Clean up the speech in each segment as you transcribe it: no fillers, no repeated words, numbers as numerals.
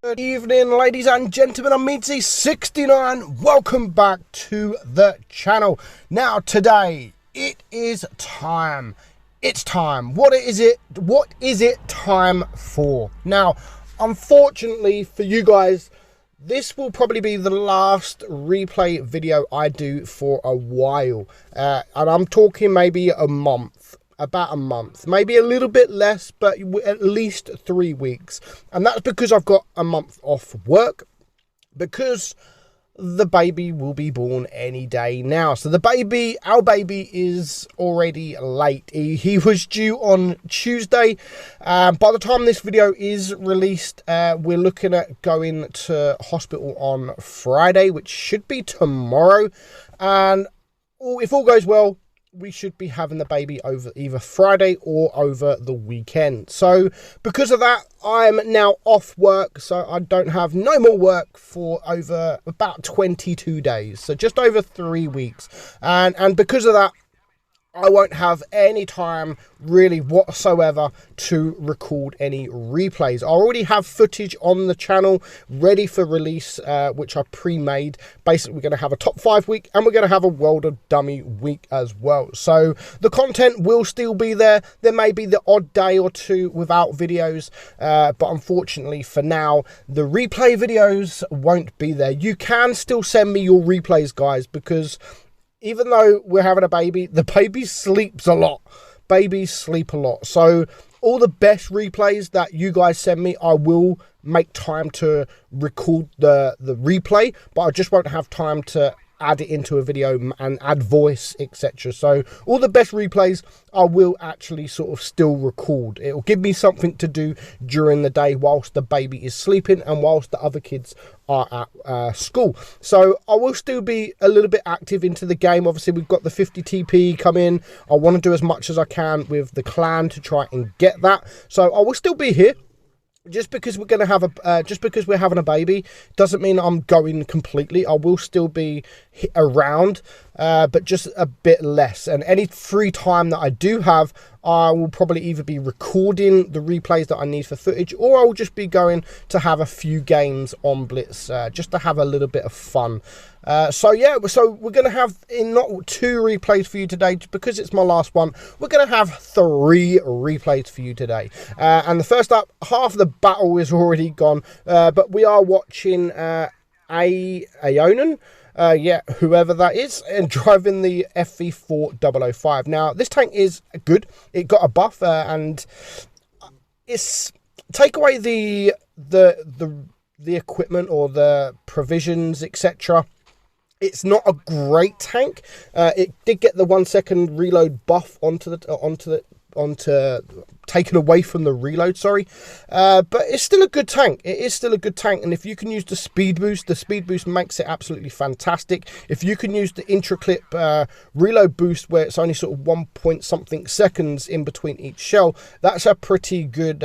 Good evening, ladies and gentlemen. I'm meadsyreplays69. Welcome back to the channel. Now, today it is time. It's time. What is it time for? Now, unfortunately for you guys, this will probably be the last replay video I do for a while. And I'm talking maybe a month. About a month, maybe a little bit less, but at least 3 weeks. And that's because I've got a month off work, because the baby will be born any day now. So our baby is already late. He was due on Tuesday. By the time this video is released, we're looking at going to hospital on Friday, which should be tomorrow. And if all goes well, we should be having the baby over either Friday or over the weekend. So because of that, I'm now off work, so I don't have no more work for over about 22 days, so just over 3 weeks. And because of that, I won't have any time really whatsoever to record any replays. I already have footage on the channel ready for release, which I pre-made. Basically, we're going to have a top 5 week and we're going to have a World of Dummy week as well. So the content will still be there. There may be the odd day or two without videos, but unfortunately for now, the replay videos won't be there. You can still send me your replays, guys, because even though we're having a baby, the baby sleeps a lot. Babies sleep a lot. So all the best replays that you guys send me, I will make time to record the replay, but I just won't have time to add it into a video and add voice, etc. So all the best replays I will actually sort of still record. It will give me something to do during the day whilst the baby is sleeping and whilst the other kids are at school. So I will still be a little bit active into the game. Obviously, we've got the 50 TP come in. I want to do as much as I can with the clan to try and get that. So I will still be here. Just because we're going to have just because we're having a baby doesn't mean I'm going completely. I will still be around, but just a bit less. And any free time that I do have, I will probably either be recording the replays that I need for footage, or I'll just be going to have a few games on Blitz, just to have a little bit of fun. So yeah, so we're going to have not 2 replays for you today, because it's my last one. We're going to have 3 replays for you today. And the first up, half of the battle is already gone, but we are watching Aonan. Yeah, whoever that is, and driving the FV4005. Now, this tank is good. It got a buff, and it's take away the equipment or the provisions, etc. It's not a great tank. It did get the 1 second reload buff onto taken away from the reload, sorry, but it's still a good tank. It is still a good tank, and if you can use the speed boost makes it absolutely fantastic. If you can use the intra-clip reload boost, where it's only sort of 1 point something seconds in between each shell, that's a pretty good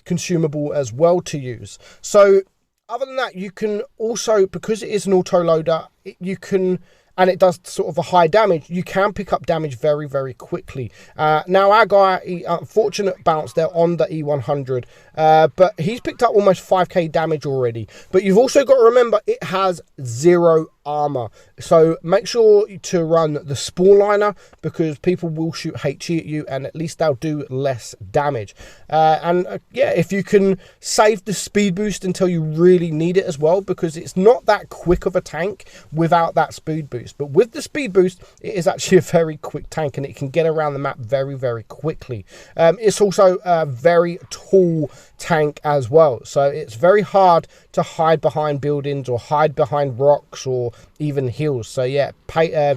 consumable as well to use. So other than that, you can also, because it is an auto loader, you can, and it does sort of a high damage, you can pick up damage very, very quickly. Now, our guy, unfortunate bounce there on the E100, but he's picked up almost 5k damage already. But you've also got to remember, it has 0 armor. So make sure to run the Spore Liner, because people will shoot HE at you, and at least they'll do less damage. Yeah, if you can save the speed boost until you really need it as well, because it's not that quick of a tank without that speed boost. But with the speed boost, it is actually a very quick tank, and it can get around the map very, very quickly. It's also a very tall tank as well, so it's very hard to hide behind buildings or hide behind rocks or even hills. So yeah,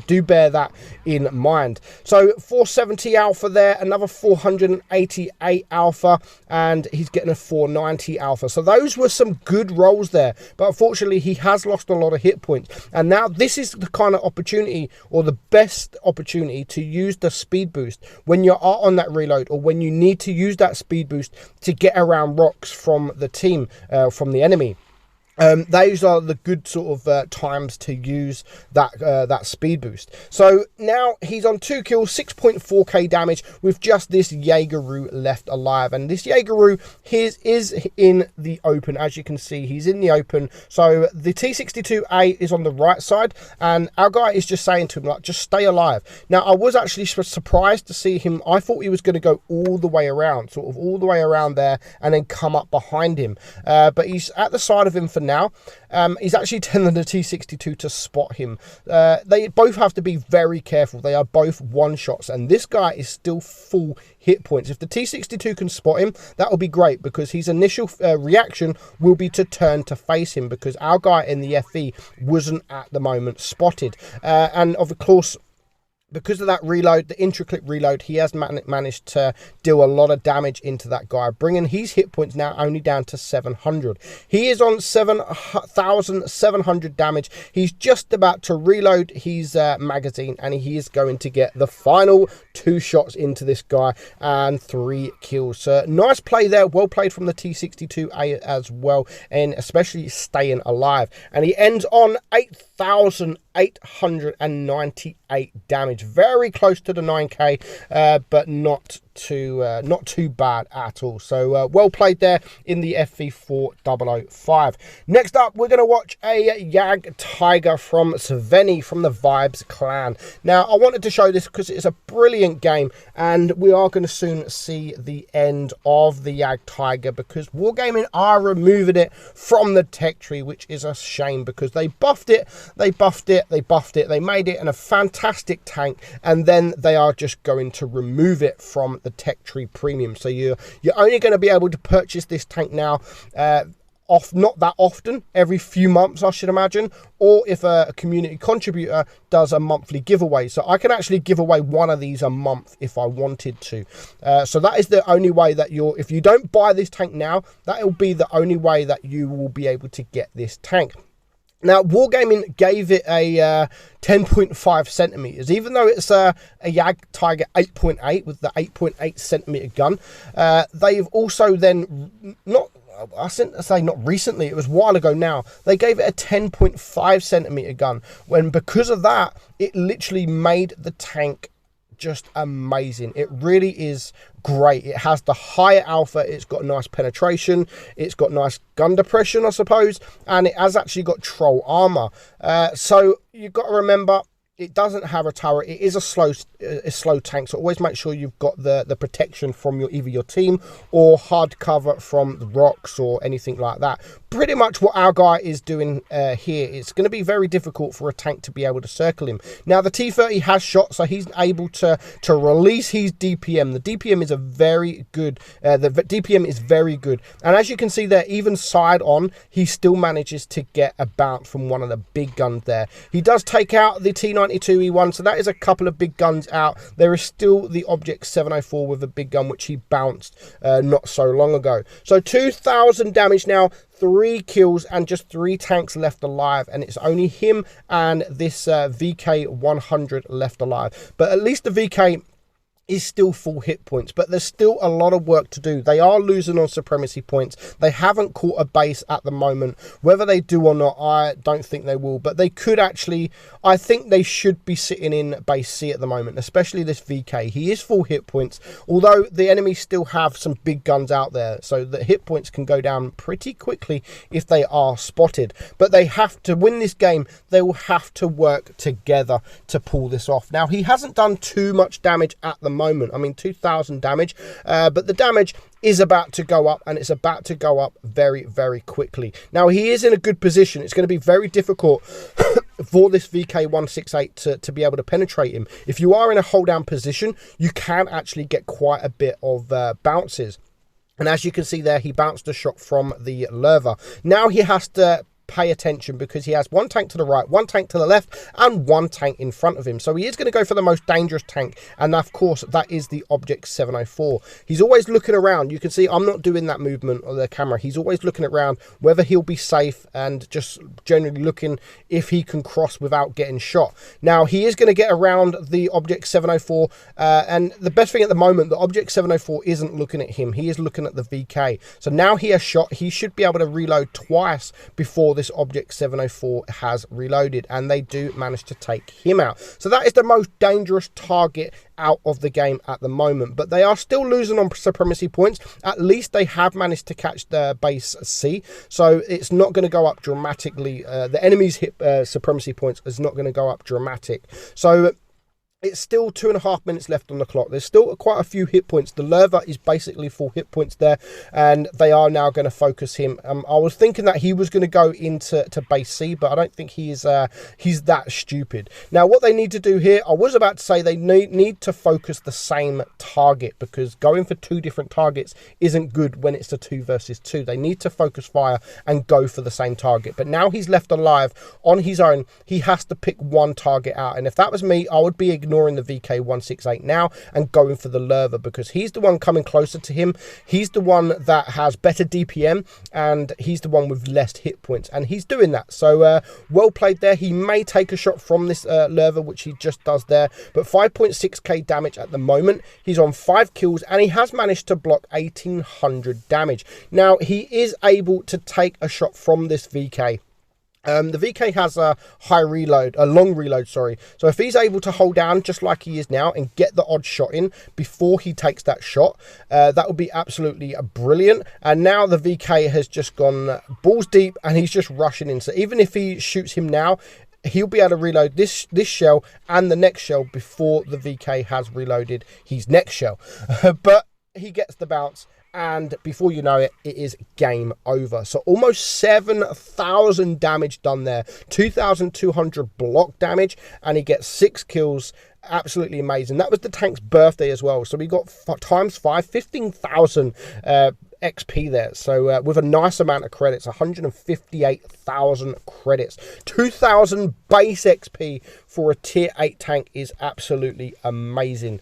do bear that in mind. So 470 alpha there, another 488 alpha, and he's getting a 490 alpha. So those were some good rolls there, but unfortunately he has lost a lot of hit points. And now this is the kind of opportunity, or the best opportunity, to use the speed boost when you are on that reload, or when you need to use that speed boost to get around rocks from the team, from the enemy. Those are the good sort of times to use that speed boost. So now he's on 2 kills, 6.4k damage with just this Jaegeru left alive. And this Jaegeru is in the open. As you can see, he's in the open. So the T62A is on the right side, and our guy is just saying to him, like, just stay alive. Now, I was actually surprised to see him. I thought he was going to go all the way around, sort of all the way around there, and then come up behind him. But he's at the side of him for now. He's actually telling the T62 to spot him. They both have to be very careful. They are both one-shots, and this guy is still full hit points. If the T62 can spot him, that will be great, because his initial reaction will be to turn to face him, because our guy in the FE wasn't at the moment spotted. And of course, because of that reload, the intra-clip reload, he has managed to deal a lot of damage into that guy, bringing his hit points now only down to 700. He is on 7,700 damage. He's just about to reload his magazine, and he is going to get the final 2 shots into this guy and 3 kills. So nice play there. Well played from the T62A as well, and especially staying alive. And he ends on 8,898 damage, very close to the 9k, but not too bad at all. So well played there in the FV4005. Next up, we're going to watch a Jagdtiger from Sveni from the Vibes clan. Now, I wanted to show this because it's a brilliant game, and we are going to soon see the end of the Jagdtiger, because Wargaming are removing it from the tech tree, which is a shame, because they buffed it, they made it in a fantastic tank, and then they are just going to remove it from the tech tree premium. So you're only going to be able to purchase this tank now not that often, every few months, I should imagine, or if a community contributor does a monthly giveaway. So I can actually give away one of these a month if I wanted to. So that is the only way that if you don't buy this tank now, that will be the only way that you will be able to get this tank. Now, Wargaming gave it a 10.5 centimeters, even though it's a Jagdtiger 8.8 with the 8.8 centimeter gun. They've also then not recently, it was a while ago now, they gave it a 10.5 centimeter gun, when because of that, it literally made the tank just amazing. It really is great. It has the higher alpha, it's got nice penetration, it's got nice gun depression, I suppose, and it has actually got troll armor. So you've got to remember, it doesn't have a turret. It is a slow tank, so always make sure you've got the protection from either your team or hard cover from the rocks or anything like that. Pretty much what our guy is doing here. It's going to be very difficult for a tank to be able to circle him. Now, the T30 has shot, so he's able to release his DPM. The DPM is very good, and as you can see there, even side on, he still manages to get a bounce from one of the big guns there. He does take out the T92E1, so that is a couple of big guns out. There is still the Object 704 with a big gun, which he bounced not so long ago. So 2,000 damage now, 3 kills, and just 3 tanks left alive, and it's only him and this VK100 left alive. But at least the VK is still full hit points, but there's still a lot of work to do. They are losing on supremacy points. They haven't caught a base at the moment. Whether they do or not, I don't think they will, but they could actually. I think they should be sitting in base C at the moment, especially this VK. He is full hit points, although the enemy still have some big guns out there, so the hit points can go down pretty quickly if they are spotted. But they have to win this game. They will have to work together to pull this off. Now, he hasn't done too much damage at the moment. I mean, 2,000 damage, but the damage is about to go up, and it's about to go up very, very quickly. Now, he is in a good position. It's going to be very difficult for this VK168 to be able to penetrate him. If you are in a hold down position, you can actually get quite a bit of bounces. And as you can see there, he bounced a shot from the Lerva. Now he has to pay attention because he has one tank to the right, one tank to the left, and one tank in front of him. So he is going to go for the most dangerous tank, and of course that is the Object 704. He's always looking around. You can see I'm not doing that movement of the camera. He's always looking around whether he'll be safe and just generally looking if he can cross without getting shot. Now he is going to get around the Object 704, and the best thing at the moment, the Object 704 isn't looking at him. He is looking at the VK. So now he has shot. He should be able to reload twice before this Object 704 has reloaded, and they do manage to take him out. So that is the most dangerous target out of the game at the moment, but they are still losing on supremacy points. At least they have managed to catch the base C, so it's not going to go up dramatically. The enemy's hit supremacy points is not going to go up dramatic. So it's still 2.5 minutes left on the clock. There's still quite a few hit points. The Lerva is basically full hit points there, and they are now going to focus him. I was thinking that he was going to go into base C, but I don't think he's that stupid. Now, what they need to do here, I was about to say they need to focus the same target, because going for 2 different targets isn't good when it's a 2 versus 2. They need to focus fire and go for the same target. But now he's left alive on his own. He has to pick one target out, and if that was me, I would be ignoring the VK168 now and going for the Lerva, because he's the one coming closer to him. He's the one that has better DPM, and he's the one with less hit points, and he's doing that. So well played there. He may take a shot from this Lerva, which he just does there, but 5.6k damage at the moment. He's on 5 kills, and he has managed to block 1800 damage. Now he is able to take a shot from this VK. The VK has a long reload, sorry. So if he's able to hold down just like he is now and get the odd shot in before he takes that shot, that would be absolutely brilliant. And now the VK has just gone balls deep, and he's just rushing in. So even if he shoots him now, he'll be able to reload this shell and the next shell before the VK has reloaded his next shell. But he gets the bounce, and before you know it, it is game over. So almost 7,000 damage done there, 2,200 block damage, and he gets 6 kills. Absolutely amazing. That was the tank's birthday as well, so we got times 5, 15,000 XP there. So with a nice amount of credits, 158,000 credits, 2,000 base XP for a tier 8 tank is absolutely amazing.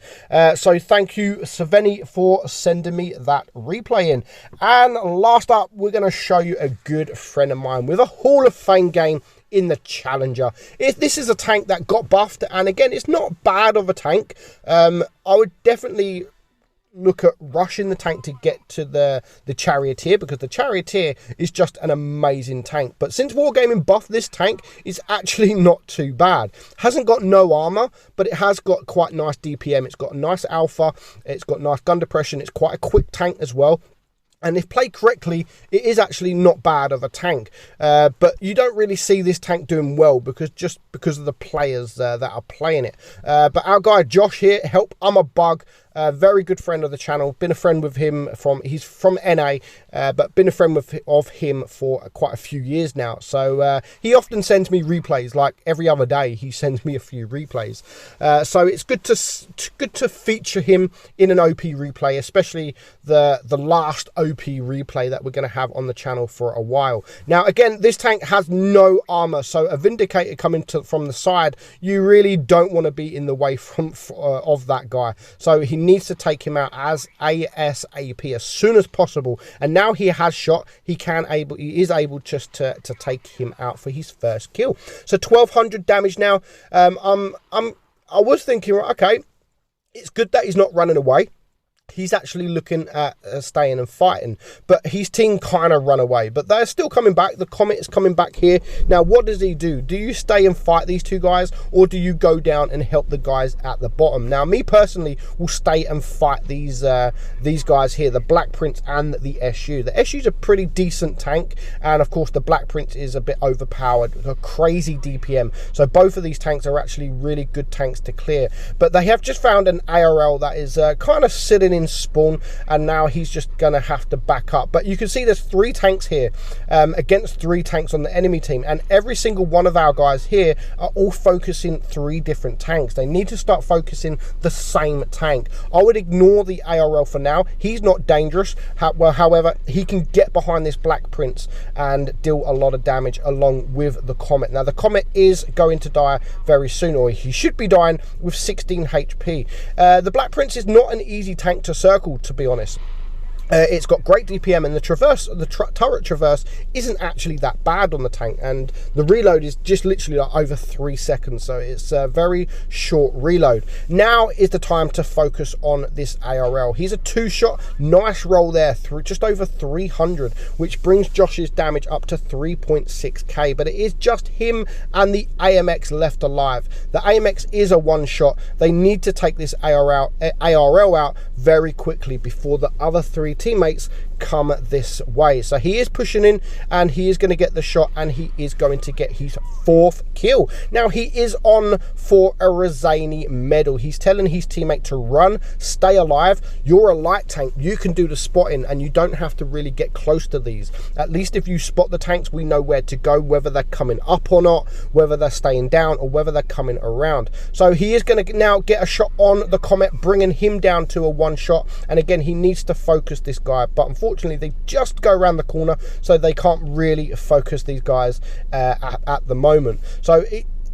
So thank you, Saveni, for sending me that replay in. And last up, we're going to show you a good friend of mine with a Hall of Fame game in the Challenger. This is a tank that got buffed, and again, it's not bad of a tank. I would definitely look at rushing the tank to get to the Charioteer, because the Charioteer is just an amazing tank. But since Wargaming buffed this tank, is actually not too bad. Hasn't got no armor, but it has got quite nice DPM. It's got a nice alpha, it's got nice gun depression, it's quite a quick tank as well. And if played correctly, it is actually not bad of a tank. But you don't really see this tank doing well because of the players that are playing it. But our guy Josh here, I'm a bug. Very good friend of the channel. Been a friend with him he's from NA, but been a friend of him for quite a few years now. So he often sends me replays, like every other day. He sends me a few replays. So it's good to feature him in an OP replay, especially the last OP replay that we're going to have on the channel for a while. Now again, this tank has no armor, so a Vindicator coming from the side, you really don't want to be in the way of that guy. So he needs to take him out as ASAP, as soon as possible. And now he has shot, he is able just to take him out for his first kill. So 1,200 damage now. I was thinking, okay, it's good that he's not running away. He's actually looking at staying and fighting, but his team kind of run away, but they're still coming back. The Comet is coming back here. Now, what does he do? Do you stay and fight these two guys, or do you go down and help the guys at the bottom? Now, me personally will stay and fight these guys here, the Black Prince and the SU. The SU is a pretty decent tank, and of course the Black Prince is a bit overpowered, a crazy DPM. So both of these tanks are actually really good tanks to clear, but they have just found an ARL that is kind of sitting in spawn, and now he's just gonna have to back up. But you can see there's 3 tanks here against 3 tanks on the enemy team, and every single one of our guys here are all focusing 3 different tanks. They need to start focusing the same tank. I would ignore the ARL for now. He's not dangerous. However, he can get behind this Black Prince and deal a lot of damage along with the Comet. Now the Comet is going to die very soon, or he should be dying with 16 HP. The Black Prince is not an easy tank to circle, to be honest. It's got great DPM, and the traverse, the turret traverse isn't actually that bad on the tank, and the reload is just literally like over 3 seconds, so it's a very short reload. Now is the time to focus on this ARL. He's a 2-shot, nice roll there, through just over 300, which brings Josh's damage up to 3.6k, but it is just him and the AMX left alive. The AMX is a 1-shot. They need to take this ARL out very quickly before the other 3 teammates come this way. So he is pushing in, and he is going to get the shot, and he is going to get his 4th kill. Now he is on for a Rezani medal. He's telling his teammate to run, stay alive. You're a light tank, you can do the spotting, and you don't have to really get close to these. At least if you spot the tanks, we know where to go, whether they're coming up or not, whether they're staying down, or whether they're coming around. So he is going to now get a shot on the Comet, bringing him down to a 1-shot, and again he needs to focus this guy, but unfortunately they just go around the corner, so they can't really focus these guys at the moment. So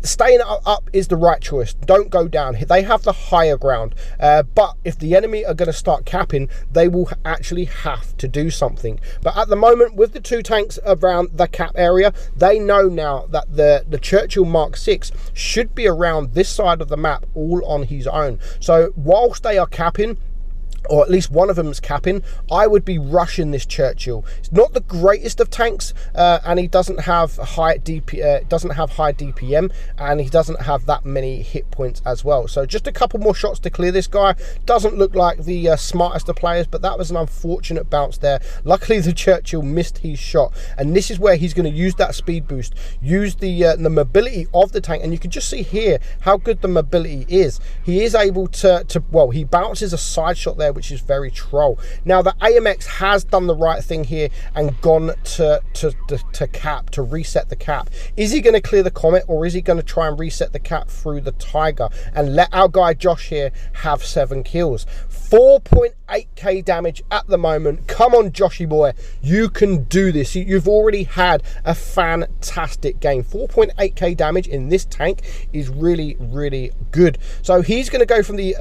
staying up is the right choice. Don't go down. They have the higher ground, but if the enemy are going to start capping, they will actually have to do something. But at the moment, with the 2 tanks around the cap area, they know now that the Churchill Mark 6 should be around this side of the map all on his own. So whilst they are capping, or at least one of them is capping, I would be rushing this Churchill. It's not the greatest of tanks, and he doesn't have high DPM, and he doesn't have that many hit points as well. So just a couple more shots to clear this guy. Doesn't look like the smartest of players, but that was an unfortunate bounce there. Luckily the Churchill missed his shot, and this is where he's going to use that speed boost, use the mobility of the tank, and you can just see here how good the mobility is. He is able to well, he bounces a side shot there, which is very troll. Now the AMX has done the right thing here and gone to cap, to reset the cap. Is he going to clear the Comet, or is he going to try and reset the cap through the Tiger and let our guy Josh here have 7 kills? 4.8k damage at the moment. Come on, Joshy boy, you can do this. You've already had a fantastic game. 4.8k damage in this tank is really, really good. So he's going to go from the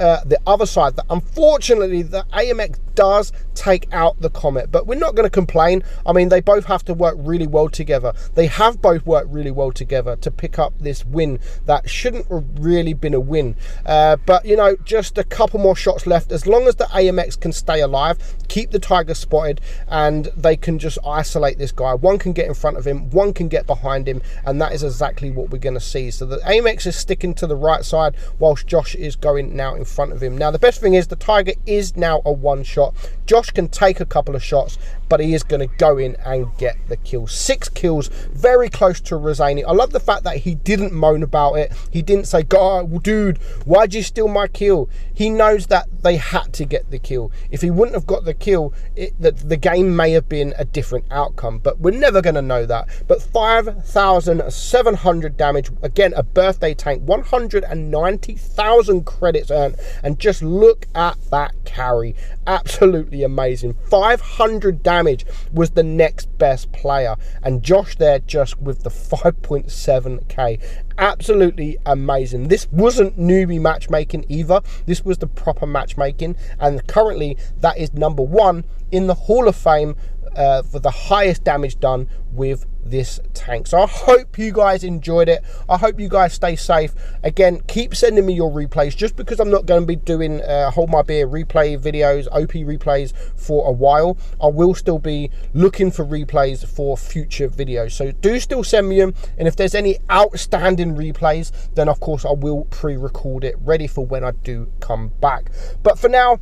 other side. Unfortunately, the AMX does take out the Comet, but we're not going to complain. I mean, they both have to work really well together. They have both worked really well together to pick up this win that shouldn't have really been a win. But, you know, just a couple more shots left. As long as the AMX can stay alive, keep the Tiger spotted, and they can just isolate this guy. One can get in front of him, one can get behind him, and that is exactly what we're going to see. So the AMX is sticking to the right side, whilst Josh is going now in front of him. Now, the best thing is the Tiger is now a 1-shot. Josh can take a couple of shots, but he is going to go in and get the kill. 6 kills, very close to Rezani. I love the fact that he didn't moan about it. He didn't say, God, dude, why'd you steal my kill? He knows that they had to get the kill. If he wouldn't have got the kill, the game may have been a different outcome, but we're never going to know that. But 5,700 damage, again, a birthday tank, 190,000 credits earned, and just look at that carry. Absolutely amazing. 500 damage was the next best player, and Josh there just with the 5.7k. Absolutely amazing. This wasn't newbie matchmaking either. This was the proper matchmaking, and currently that is #1 in the Hall of Fame for the highest damage done with this tank. So I hope you guys enjoyed it. I hope you guys stay safe. Again, keep sending me your replays. Just because I'm not going to be doing hold my beer replay videos, OP replays for a while, I will still be looking for replays for future videos. So do still send me them, and if there's any outstanding replays, then of course I will pre-record it ready for when I do come back. But for now,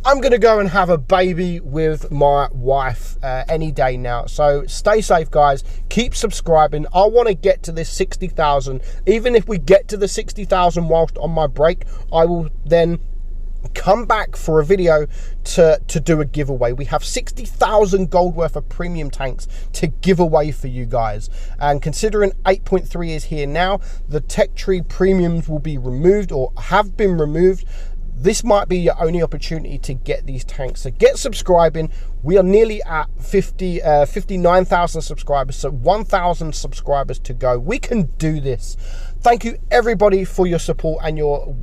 I'm going to go and have a baby with my wife any day now. So stay safe, guys. Keep subscribing. I want to get to this 60,000. Even if we get to the 60,000 whilst on my break, I will then come back for a video to do a giveaway. We have 60,000 gold worth of premium tanks to give away for you guys, and considering 8.3 is here now, the tech tree premiums will be removed or have been removed. This might be your only opportunity to get these tanks, so get subscribing. We are nearly at 59,000 subscribers, so 1,000 subscribers to go. We can do this. Thank you everybody for your support and your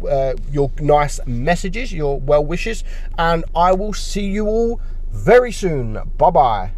nice messages, your well wishes, and I will see you all very soon. Bye bye.